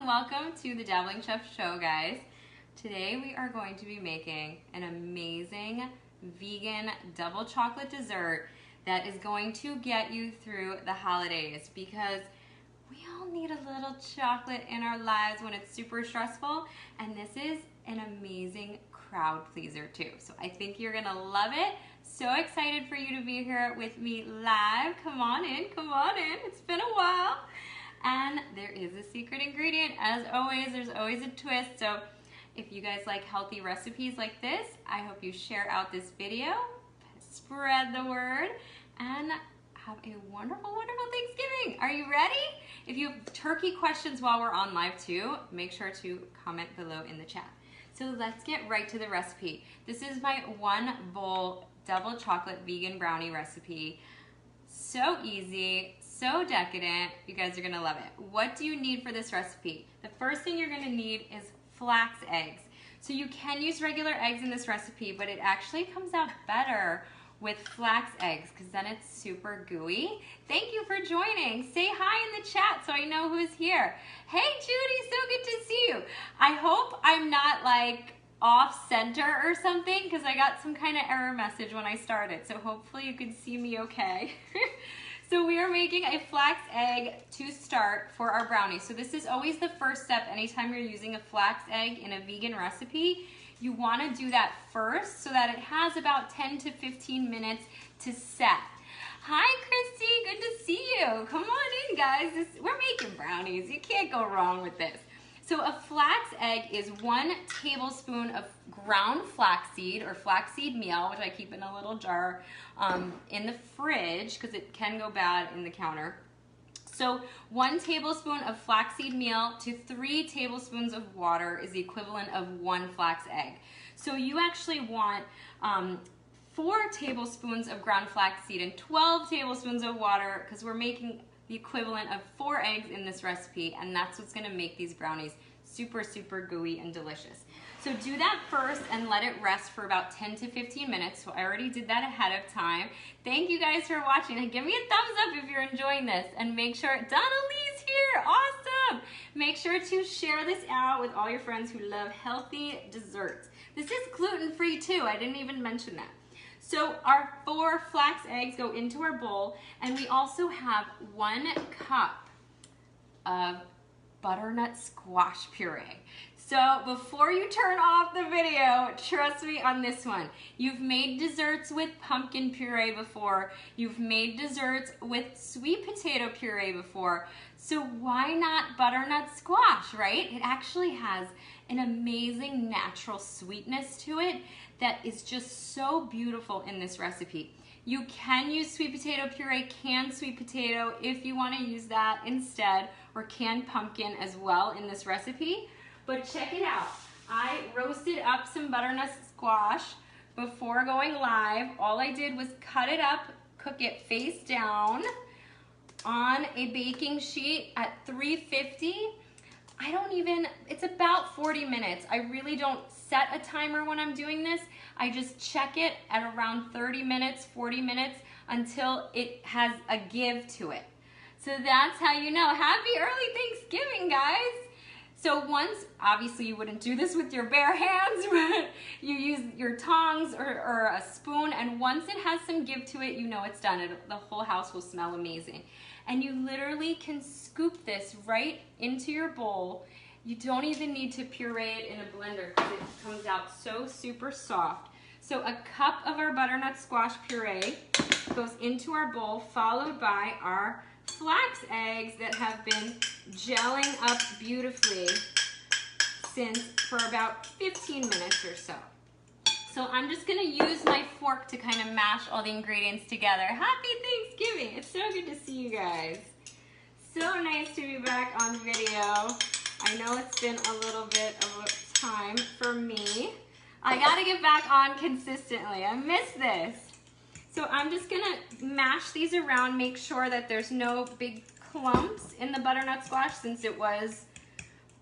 Welcome to the Dabbling Chef Show, guys. Today we are going to be making an amazing vegan double chocolate dessert that is going to get you through the holidays, because we all need a little chocolate in our lives when it's super stressful, and this is an amazing crowd pleaser too. So I think you're gonna love it. So excited for you to be here with me live. Come on in, it's been a while. And there is a secret ingredient. As always, there's always a twist. So if you guys like healthy recipes like this, I hope you share out this video, spread the word, and have a wonderful, wonderful Thanksgiving. Are you ready? If you have turkey questions while we're on live too, make sure to comment below in the chat. So let's get right to the recipe. This is my 1 bowl double chocolate vegan brownie recipe. So easy, so decadent. You guys are gonna love it. What do you need for this recipe? The first thing you're gonna need is flax eggs. So you can use regular eggs in this recipe, but it actually comes out better with flax eggs because then it's super gooey. Thank you for joining. Say hi in the chat so I know who's here. Hey Judy, so good to see you. I hope I'm not like off center or something, because I got some kind of error message when I started. So hopefully you can see me okay. So we are making a flax egg to start for our brownies. So this is always the first step anytime you're using a flax egg in a vegan recipe. You want to do that first so that it has about 10 to 15 minutes to set. Hi Christy, good to see you. Come on in guys, we're making brownies. You can't go wrong with this. So a flax egg is 1 tablespoon of ground flaxseed or flaxseed meal, which I keep in a little jar in the fridge because it can go bad in the counter. So 1 tablespoon of flaxseed meal to 3 tablespoons of water is the equivalent of 1 flax egg. So you actually want 4 tablespoons of ground flaxseed and 12 tablespoons of water, because we're making the equivalent of 4 eggs in this recipe, and that's what's gonna make these brownies super, super gooey and delicious. So do that first and let it rest for about 10 to 15 minutes. So I already did that ahead of time. Thank you guys for watching, and give me a thumbs up if you're enjoying this, and make sure, Donna Lee's here, awesome! Make sure to share this out with all your friends who love healthy desserts. This is gluten-free too, I didn't even mention that. So our 4 flax eggs go into our bowl, and we also have 1 cup of butternut squash puree. So before you turn off the video, trust me on this one. You've made desserts with pumpkin puree before. You've made desserts with sweet potato puree before. So why not butternut squash, right? It actually has an amazing natural sweetness to it that is just so beautiful in this recipe. You can use sweet potato puree, canned sweet potato, if you want to use that instead, or canned pumpkin as well in this recipe. But check it out. I roasted up some butternut squash before going live. All I did was cut it up, cook it face down on a baking sheet at 350. It's about 40 minutes. I really don't set a timer when I'm doing this. I just check it at around 30 minutes, 40 minutes until it has a give to it. So that's how you know. Happy early Thanksgiving, guys. So once, obviously you wouldn't do this with your bare hands, but you use your tongs or a spoon, and once it has some give to it, you know it's done. The whole house will smell amazing. And you literally can scoop this right into your bowl. You don't even need to puree it in a blender because it comes out so super soft. So a cup of our butternut squash puree goes into our bowl, followed by our flax eggs that have been gelling up beautifully for about 15 minutes or so. So I'm just gonna use my fork to kind of mash all the ingredients together. Happy Thanksgiving! It's so good to see you guys. So nice to be back on video. I know it's been a little bit of a time for me. I gotta get back on consistently. I miss this. So I'm just gonna mash these around, make sure that there's no big clumps in the butternut squash, since it was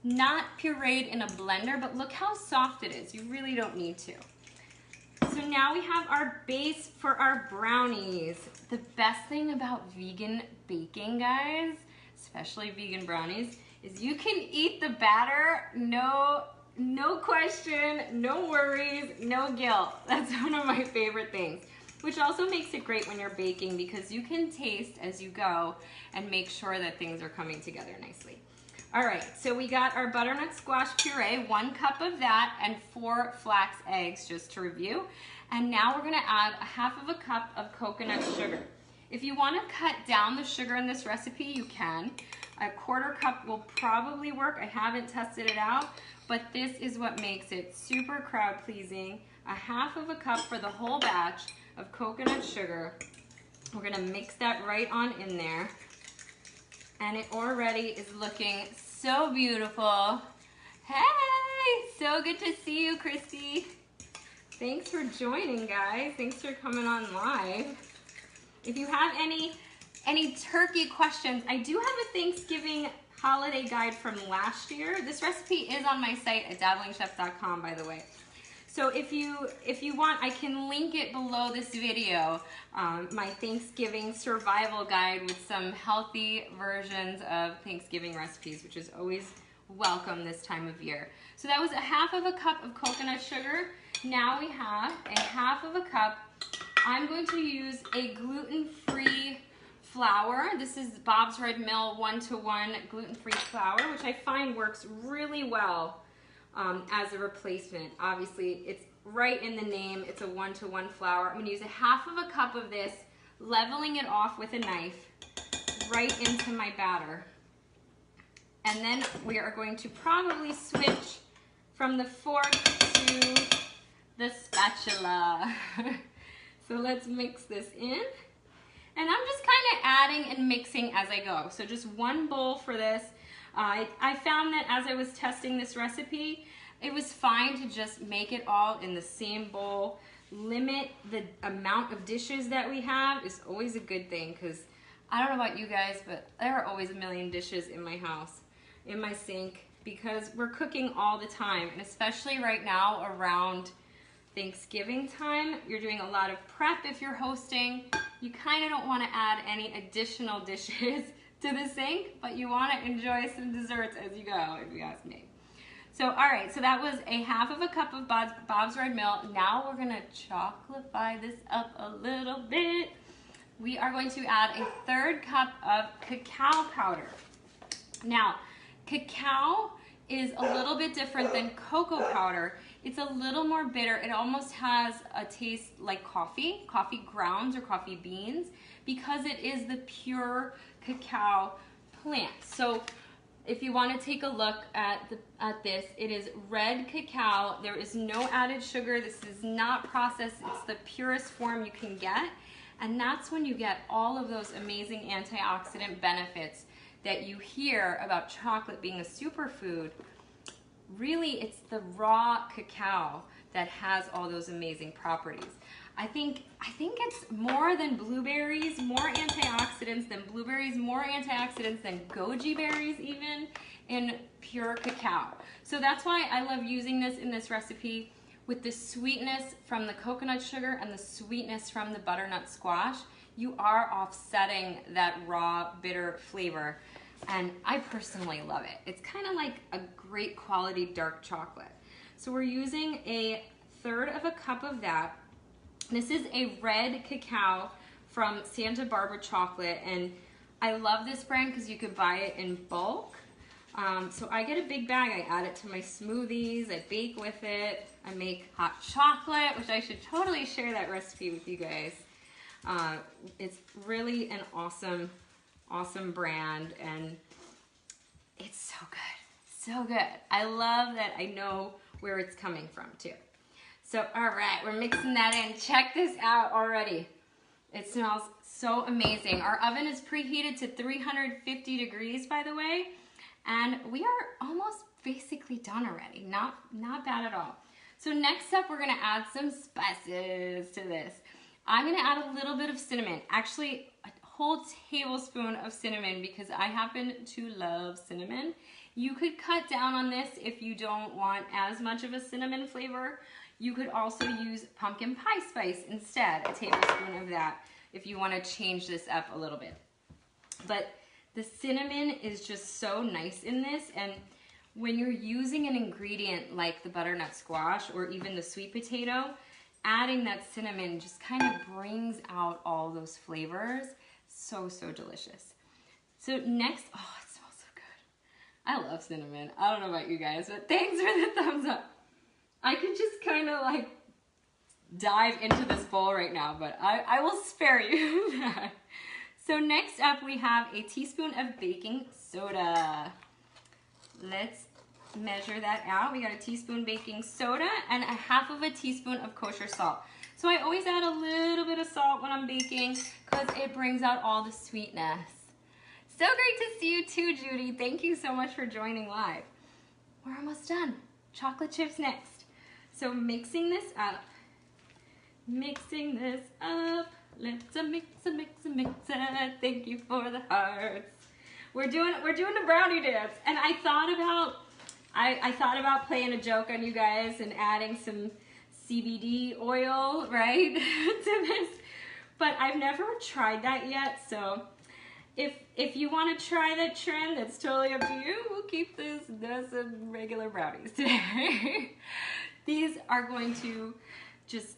not pureed in a blender, but look how soft it is. You really don't need to. So now we have our base for our brownies. The best thing about vegan baking, guys, especially vegan brownies, is you can eat the batter, no question, no worries, no guilt. That's one of my favorite things, which also makes it great when you're baking because you can taste as you go and make sure that things are coming together nicely. All right, so we got our butternut squash puree, 1 cup of that, and 4 flax eggs, just to review. And now we're gonna add 1/2 cup of coconut sugar. If you wanna cut down the sugar in this recipe, you can. A 1/4 cup will probably work. I haven't tested it out, but this is what makes it super crowd pleasing. 1/2 cup for the whole batch of coconut sugar. We're gonna mix that right on in there. And it already is looking so beautiful. Hey, so good to see you, Christy. Thanks for joining, guys. Thanks for coming on live. If you have any turkey questions, I do have a Thanksgiving holiday guide from last year. This recipe is on my site at dabblingchef.com, by the way. So if you want, I can link it below this video, my Thanksgiving survival guide with some healthy versions of Thanksgiving recipes, which is always welcome this time of year. So that was 1/2 cup of coconut sugar. Now we have 1/2 cup. I'm going to use a gluten-free flour. This is Bob's Red Mill 1-to-1 gluten-free flour, which I find works really well as a replacement. Obviously, it's right in the name. It's a 1-to-1 flour. I'm going to use 1/2 cup of this, leveling it off with a knife right into my batter. And then we are going to probably switch from the fork to the spatula. So let's mix this in. And I'm just kind of adding and mixing as I go. So just 1 bowl for this. I found that as I was testing this recipe, it was fine to just make it all in the same bowl. Limit the amount of dishes that we have is always a good thing, because I don't know about you guys, but there are always a million dishes in my house, in my sink, because we're cooking all the time. And especially right now around Thanksgiving time, you're doing a lot of prep if you're hosting. You kind of don't want to add any additional dishes to the sink, but you want to enjoy some desserts as you go, if you ask me. So, all right, so that was 1/2 cup of Bob's Red Mill. Now we're gonna chocolify this up a little bit. We are going to add 1/3 cup of cacao powder. Now, cacao is a little bit different than cocoa powder. It's a little more bitter. It almost has a taste like coffee grounds or coffee beans, because it is the pure cacao plant. So if you want to take a look at this, it is red cacao. There is no added sugar. This is not processed. It's the purest form you can get. And that's when you get all of those amazing antioxidant benefits that you hear about chocolate being a superfood. Really, it's the raw cacao that has all those amazing properties. I think it's more than blueberries, more antioxidants than blueberries, more antioxidants than goji berries even, in pure cacao. So that's why I love using this in this recipe, with the sweetness from the coconut sugar and the sweetness from the butternut squash. You are offsetting that raw, bitter flavor. And I personally love it. It's kind of like a great quality dark chocolate. So we're using 1/3 cup of that. This is a red cacao from Santa Barbara Chocolate, and I love this brand because you could buy it in bulk. So I get a big bag. I add it to my smoothies. I bake with it. I make hot chocolate, which I should totally share that recipe with you guys. It's really an awesome brand, and it's so good, so good. I love that I know where it's coming from too. So, all right, we're mixing that in. Check this out already. It smells so amazing. Our oven is preheated to 350 degrees, by the way, and we are almost basically done already. Not bad at all. So next up, we're gonna add some spices to this. I'm gonna add a little bit of cinnamon, actually a whole tablespoon of cinnamon, because I happen to love cinnamon. You could cut down on this if you don't want as much of a cinnamon flavor. You could also use pumpkin pie spice instead, a tablespoon of that, if you want to change this up a little bit. But The cinnamon is just so nice in this, and when you're using an ingredient like the butternut squash or even the sweet potato, adding that cinnamon just kind of brings out all those flavors. So, so delicious. So next, oh, it smells so good. I love cinnamon. I don't know about you guys, but thanks for the thumbs up. I could just kind of like dive into this bowl right now, but I will spare you that. So next up we have a teaspoon of baking soda. Let's measure that out. We got a teaspoon baking soda and a half of a teaspoon of kosher salt. So I always add a little bit of salt when I'm baking because it brings out all the sweetness. So great to see you too, Judy. Thank you so much for joining live. We're almost done. Chocolate chips next. So mixing this up. Mixing this up. Let's mix it. Thank you for the hearts. We're doing the brownie dance, and I thought about playing a joke on you guys and adding some CBD oil, right, to this, but I've never tried that yet. So if you want to try that trend, that's totally up to you. We'll keep this as regular brownies today. These are going to just.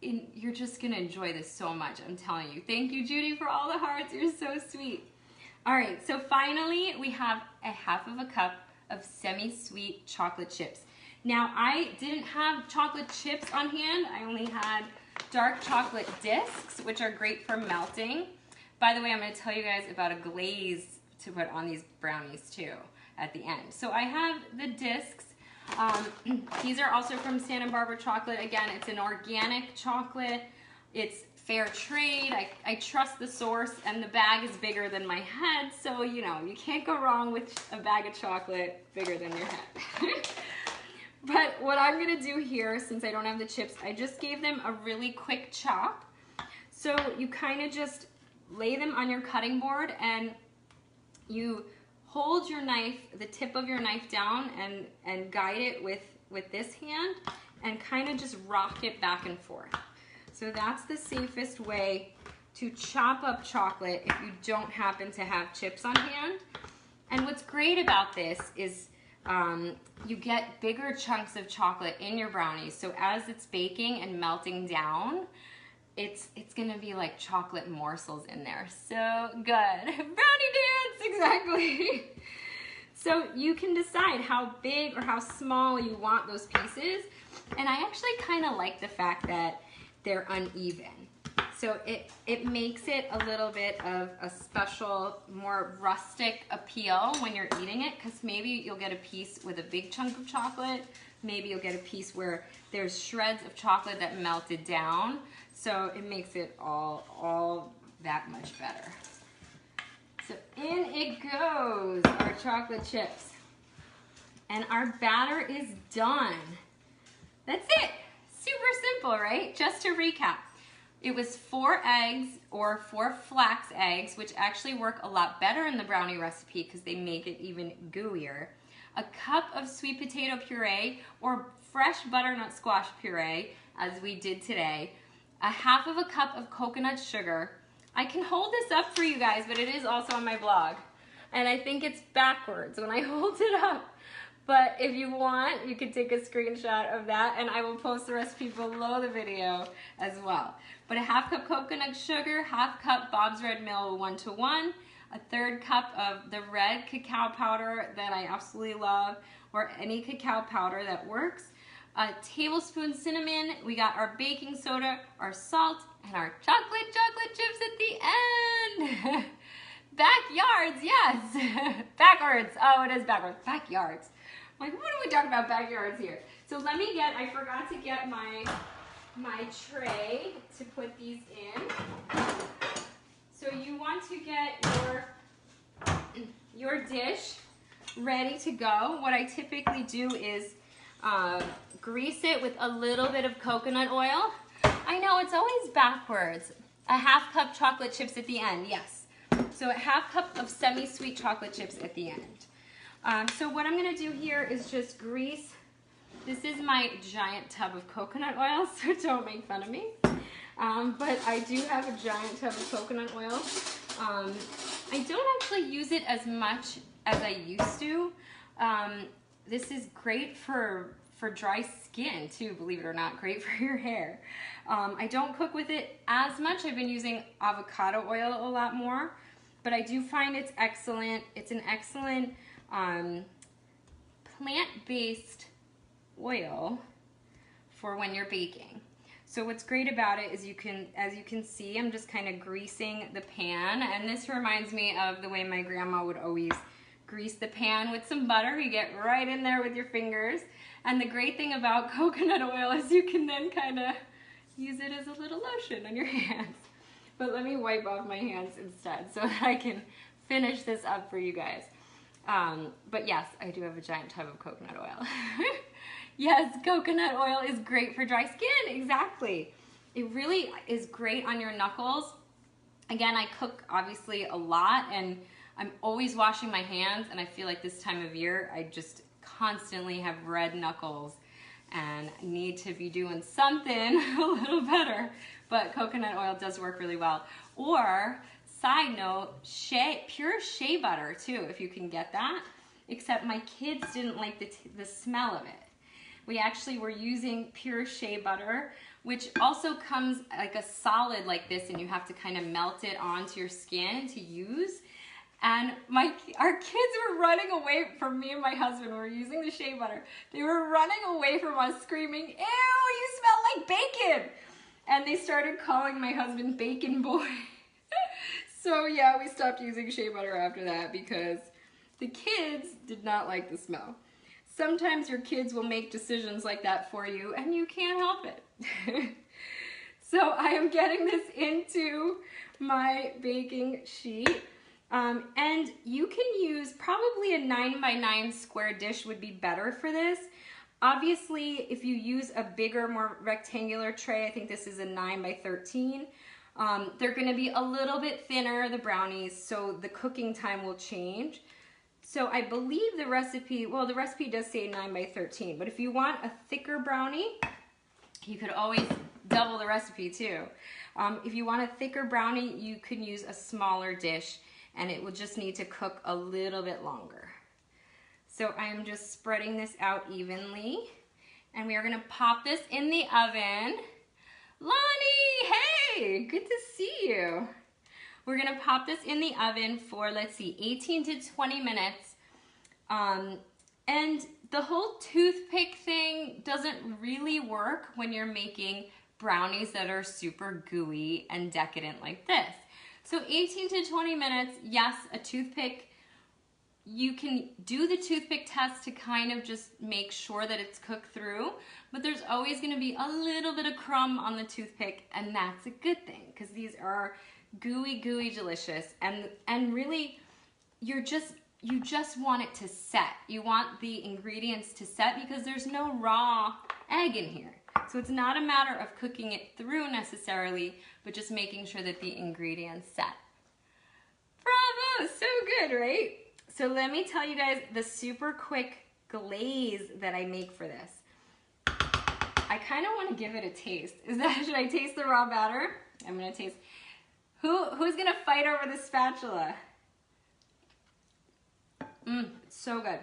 You're just gonna enjoy this so much, I'm telling you. Thank you, Judy, for all the hearts. You're so sweet. All right, so finally we have a half of a cup of semi-sweet chocolate chips. Now, I didn't have chocolate chips on hand. I only had dark chocolate discs, which are great for melting. By the way, I'm gonna tell you guys about a glaze to put on these brownies too at the end. So I have the discs. These are also from Santa Barbara Chocolate. Again, it's an organic chocolate. It's fair trade. I trust the source, and the bag is bigger than my head, so you know, you can't go wrong with a bag of chocolate bigger than your head. But what I'm gonna do here, since I don't have the chips, I just gave them a really quick chop. So you kind of just lay them on your cutting board and you hold your knife, the tip of your knife down and guide it with this hand and kind of just rock it back and forth. So that's the safest way to chop up chocolate if you don't happen to have chips on hand. And what's great about this is you get bigger chunks of chocolate in your brownies. So as it's baking and melting down, it's gonna be like chocolate morsels in there. So good. Brownie dance, exactly. So you can decide how big or how small you want those pieces. And I actually kind of like the fact that they're uneven. So it makes it a little bit of a special, more rustic appeal when you're eating it, because maybe you'll get a piece with a big chunk of chocolate. Maybe you'll get a piece where there's shreds of chocolate that melted down. So it makes it all that much better. So in it goes, our chocolate chips. And our batter is done. That's it. Super simple, right? Just to recap. It was 4 eggs or 4 flax eggs, which actually work a lot better in the brownie recipe because they make it even gooier. A cup of sweet potato puree or fresh butternut squash puree, as we did today. A half of a cup of coconut sugar. I can hold this up for you guys, but it is also on my blog. And I think it's backwards when I hold it up. But if you want, you can take a screenshot of that and I will post the recipe below the video as well. But a half cup coconut sugar, half cup Bob's Red Mill 1-to-1, a 1/3 cup of the red cacao powder that I absolutely love, or any cacao powder that works, a tablespoon cinnamon, we got our baking soda, our salt, and our chocolate chips at the end. Backyards, yes. Backwards, oh it is backwards, backyards. I'm like, what are we talking about backyards here? So let me get, I forgot to get my tray to put these in. So you want to get your dish ready to go. What I typically do is grease it with a little bit of coconut oil. I know, it's always backwards. A half cup chocolate chips at the end, yes. So a half cup of semi-sweet chocolate chips at the end. So what I'm gonna do here is just grease. This is my giant tub of coconut oil, so don't make fun of me. But I do have a giant tub of coconut oil. I don't actually use it as much as I used to. This is great for dry skin too, believe it or not, great for your hair. I don't cook with it as much. I've been using avocado oil a lot more, but I do find it's excellent. It's an excellent plant-based oil for when you're baking. So what's great about it is as you can see, I'm just kind of greasing the pan, and this reminds me of the way my grandma would always grease the pan with some butter. You get right in there with your fingers. And the great thing about coconut oil is you can then kind of use it as a little lotion on your hands. But let me wipe off my hands instead so that I can finish this up for you guys. But yes, I do have a giant tub of coconut oil. Yes, coconut oil is great for dry skin, exactly. It really is great on your knuckles. Again, I cook obviously a lot and I'm always washing my hands, and I feel like this time of year I just constantly have red knuckles and need to be doing something a little better. But coconut oil does work really well. Or, side note, pure shea butter too, if you can get that. Except my kids didn't like the smell of it. We actually were using pure shea butter, which also comes like a solid like this, and you have to kind of melt it onto your skin to use. And our kids were running away from me and my husband. We were using the shea butter. They were running away from us screaming, "Ew, you smell like bacon!" And they started calling my husband Bacon Boy. So yeah, we stopped using shea butter after that because the kids did not like the smell. Sometimes your kids will make decisions like that for you and you can't help it. So I am getting this into my baking sheet. And you can use probably a 9x9 square dish would be better for this. Obviously, if you use a bigger, more rectangular tray, I think this is a 9x13, they're going to be a little bit thinner, the brownies, so the cooking time will change. So I believe the recipe, well, the recipe does say 9x13, but if you want a thicker brownie, you could always double the recipe too. If you want a thicker brownie, you could use a smaller dish, and it will just need to cook a little bit longer. So I am just spreading this out evenly, and we are gonna pop this in the oven. Lonnie, hey, good to see you. We're gonna pop this in the oven for, let's see, 18 to 20 minutes. And the whole toothpick thing doesn't really work when you're making brownies that are super gooey and decadent like this. So 18 to 20 minutes, yes, a toothpick, you can do the toothpick test to kind of just make sure that it's cooked through, but there's always gonna be a little bit of crumb on the toothpick, and that's a good thing, because these are gooey, delicious, and really, you just want it to set. You want the ingredients to set because there's no raw egg in here. So it's not a matter of cooking it through necessarily, but just making sure that the ingredients set. Bravo, so good, right? So let me tell you guys the super quick glaze that I make for this. I kind of want to give it a taste. Should I taste the raw batter? I'm gonna taste. Who's gonna fight over the spatula? It's so good.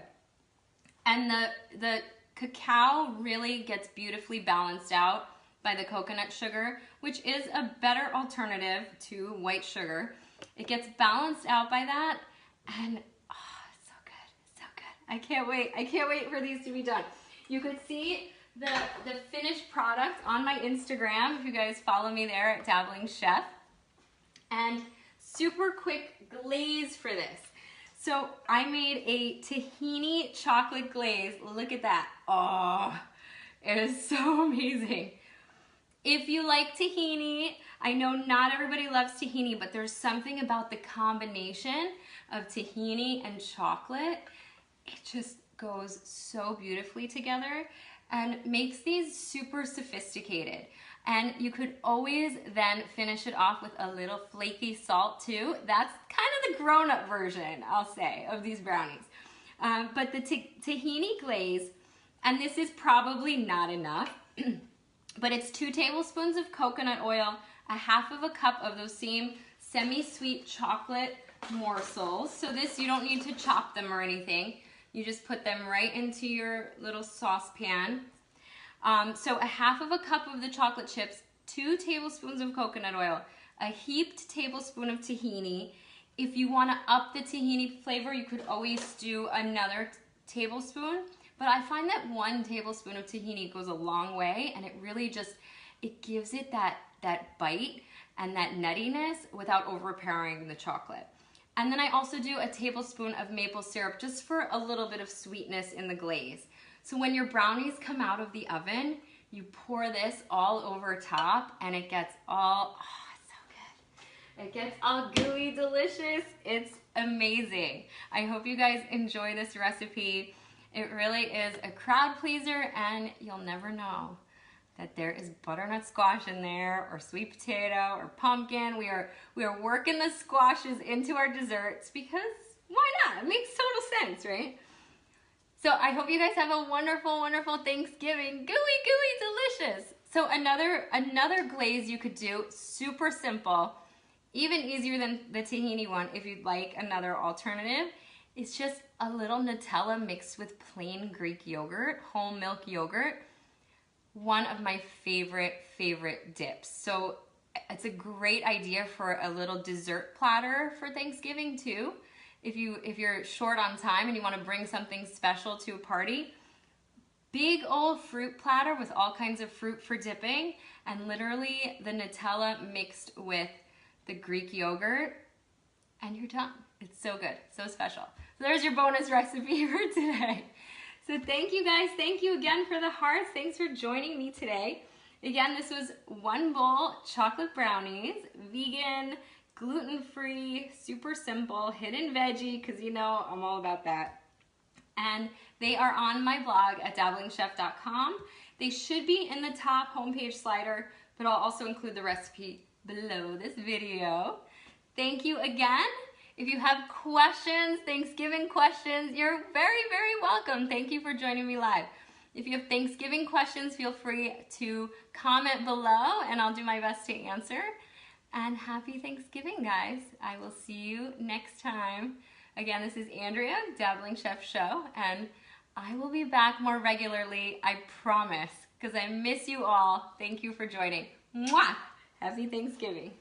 And the cacao really gets beautifully balanced out by the coconut sugar, which is a better alternative to white sugar. It gets balanced out by that, and oh, it's so good, so good. I can't wait for these to be done. You could see the finished product on my Instagram if you guys follow me there at Dabbling Chef. And super quick glaze for this. So I made a tahini chocolate glaze. Look at that. Oh, it is so amazing. If you like tahini, I know not everybody loves tahini, but there's something about the combination of tahini and chocolate. It just goes so beautifully together and makes these super sophisticated. And you could always then finish it off with a little flaky salt too. That's kind of the grown-up version, I'll say, of these brownies. But the tahini glaze, and this is probably not enough, but it's 2 tablespoons of coconut oil, a half of a cup of those same semi-sweet chocolate morsels. So this, you don't need to chop them or anything. You just put them right into your little saucepan. So a half of a cup of the chocolate chips, 2 tablespoons of coconut oil, a heaped tablespoon of tahini. If you want to up the tahini flavor, you could always do another tablespoon. But I find that 1 tablespoon of tahini goes a long way, and it really just, it gives it that bite and that nuttiness without overpowering the chocolate. And then I also do a tablespoon of maple syrup just for a little bit of sweetness in the glaze. So when your brownies come out of the oven, you pour this all over top and it gets all, oh, it's so good. It gets all gooey delicious. It's amazing. I hope you guys enjoy this recipe. It really is a crowd pleaser, and you'll never know that there is butternut squash in there, or sweet potato, or pumpkin. We are working the squashes into our desserts because why not? It makes total sense, right? So I hope you guys have a wonderful, wonderful Thanksgiving. Gooey, gooey, delicious. So another glaze you could do, super simple, even easier than the tahini one if you'd like another alternative. It's just a little Nutella mixed with plain Greek yogurt, whole milk yogurt. One of my favorite dips. So it's a great idea for a little dessert platter for Thanksgiving too. If you're short on time and you want to bring something special to a party, big old fruit platter with all kinds of fruit for dipping, and literally the Nutella mixed with the Greek yogurt, and you're done. It's so good, so special. So there's your bonus recipe for today. So thank you guys. Thank you again for the hearts. Thanks for joining me today. Again, this was 1 bowl chocolate brownies, vegan, gluten-free, super simple, hidden veggie, because you know I'm all about that. And they are on my blog at dabblingchef.com. They should be in the top homepage slider, but I'll also include the recipe below this video. Thank you again. If you have questions, Thanksgiving questions, you're very welcome. Thank you for joining me live. If you have Thanksgiving questions, feel free to comment below and I'll do my best to answer. And happy Thanksgiving, guys. I will see you next time. Again, this is Andrea, Dabbling Chef Show, and I will be back more regularly, I promise, because I miss you all. Thank you for joining. Mwah! Happy Thanksgiving.